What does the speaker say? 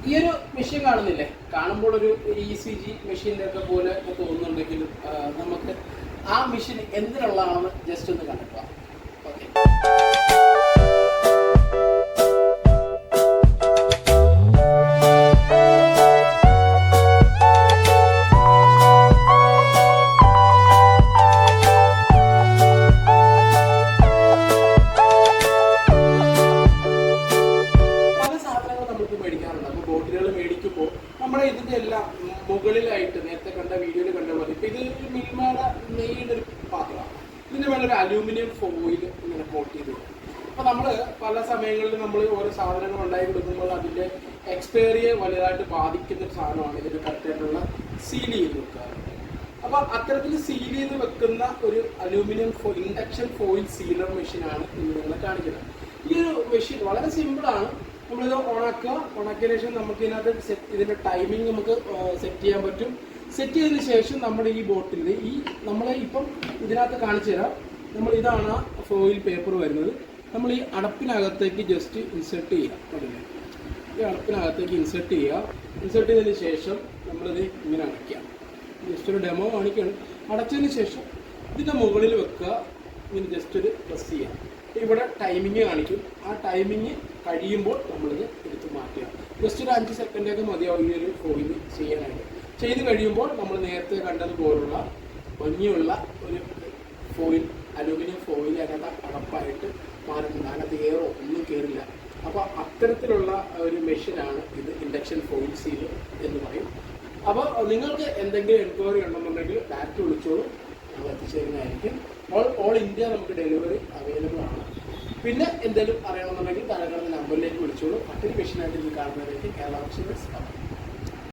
ഈ ഒരു മെഷീൻ കാണുന്നില്ലേ, കാണുമ്പോൾ ഒരു ECG മെഷീൻ്റെ ഒക്കെ പോലെ തോന്നുന്നുണ്ടെങ്കിലും നമുക്ക് ആ മെഷീൻ എന്തിനുള്ളതാണെന്ന് ജസ്റ്റ് ഒന്ന് കണ്ടെത്താം. ഓക്കെ, ഇതിന്റെ എല്ലാം മുകളിലായിട്ട് നേരത്തെ കണ്ട വീഡിയോയിൽ കണ്ട പോലെ ഇപ്പൊ ഇത് മിൽമയുടെ മെയിൻ ഒരു പാത്രമാണ്. ഇതിന്റെ മേലെ ഒരു അലൂമിനിയം ഫോയിൽ ഇങ്ങനെ കോട്ട് ചെയ്ത് കൊടുക്കും. അപ്പൊ നമ്മള് പല സമയങ്ങളിലും നമ്മൾ ഓരോ സാധനങ്ങൾ ഉണ്ടാക്കി കൊടുക്കുമ്പോൾ അതിന്റെ എക്സ്പയറിയെ വലുതായിട്ട് ബാധിക്കുന്ന ഒരു സാധനമാണ് ഇതിന്റെ കറക്റ്റായിട്ടുള്ള സീൽ ചെയ്ത് വെക്കുക. അപ്പൊ അത്തരത്തിൽ സീൽ ചെയ്ത് വെക്കുന്ന ഒരു അലൂമിനിയം ഇൻഡക്ഷൻ ഫോയിൽ സീലർ മെഷീനാണ് ഇന്ന് നിങ്ങളെ കാണിക്കുന്നത്. ഈ ഒരു മെഷീൻ വളരെ സിമ്പിളാണ്. നമ്മളിത് ഉണക്കിയതിനു ശേഷം നമുക്ക് ഇതിനകത്ത് ഇതിന്റെ ടൈമിംഗ് നമുക്ക് സെറ്റ് ചെയ്യാൻ പറ്റും. സെറ്റ് ചെയ്തതിനു ശേഷം നമ്മുടെ ഈ ബോട്ടിൽ നമ്മളെ ഇപ്പം ഇതിനകത്ത് കാണിച്ചു തരാം. ഇതാണ് ഫോയിൽ പേപ്പർ വരുന്നത്. നമ്മൾ ഈ അടപ്പിനകത്തേക്ക് ജസ്റ്റ് ഇൻസെർട്ട് ചെയ്യാം. ഈ അടപ്പിനകത്തേക്ക് ഇൻസെർട്ട് ചെയ്തതിന് ശേഷം നമ്മളിത് ഇങ്ങനെ അടയ്ക്കാം. ജസ്റ്റ് ഒരു ഡെമോ കാണിക്കുകയാണ്. അടച്ചതിന് ശേഷം ഇതിൻ്റെ മുകളിൽ വെക്കുക. ഇങ്ങനെ ജസ്റ്റ് ഒരു പ്രസ് ചെയ്യാം. ഇവിടെ ടൈമിങ് കാണിക്കും. ആ ടൈമിങ് കഴിയുമ്പോൾ നമ്മളിത് എടുത്ത് മാറ്റുക. ജസ്റ്റ് ഒരു 5 സെക്കൻഡൊക്കെ മതിയാവും ഈ ഒരു ഫോയിൽ ചെയ്യാനായിട്ട്. ചെയ്ത് കഴിയുമ്പോൾ നമ്മൾ നേരത്തെ കണ്ടതുപോലുള്ള ഭംഗിയുള്ള ഒരു ഫോയിൽ, അലൂമിനിയം ഫോയിൽ അതിനകത്ത് അടപ്പായിട്ട് മാറുന്നുണ്ട്. അതിനകത്ത് എയറോ ഒന്നും കയറില്ല. അപ്പോൾ അത്തരത്തിലുള്ള ഒരു മെഷീനാണ് ഇത്, ഇൻഡക്ഷൻ ഫോയിൽ സീലർ എന്ന് പറയും. അപ്പോൾ നിങ്ങൾക്ക് എന്തെങ്കിലും എൻക്വയറി ഉണ്ടെന്നുണ്ടെങ്കിൽ ഡയറക്റ്റ് വിളിച്ചോളൂ, ഞങ്ങൾ എത്തിച്ചേരുന്നതായിരിക്കും. ഓൾ ഇന്ത്യ നമുക്ക് ഡെലിവറി അവൈലബിൾ ആണ്. പിന്നെ എന്തെങ്കിലും അറിയണമെന്നുണ്ടെങ്കിൽ താഴെ നമ്പറിലേക്ക് വിളിച്ചോളൂ. മറ്റൊരു മെഷീനായിട്ട് ഇത് കാണുന്നതിലേക്ക് കേരള മെഷീൻസ്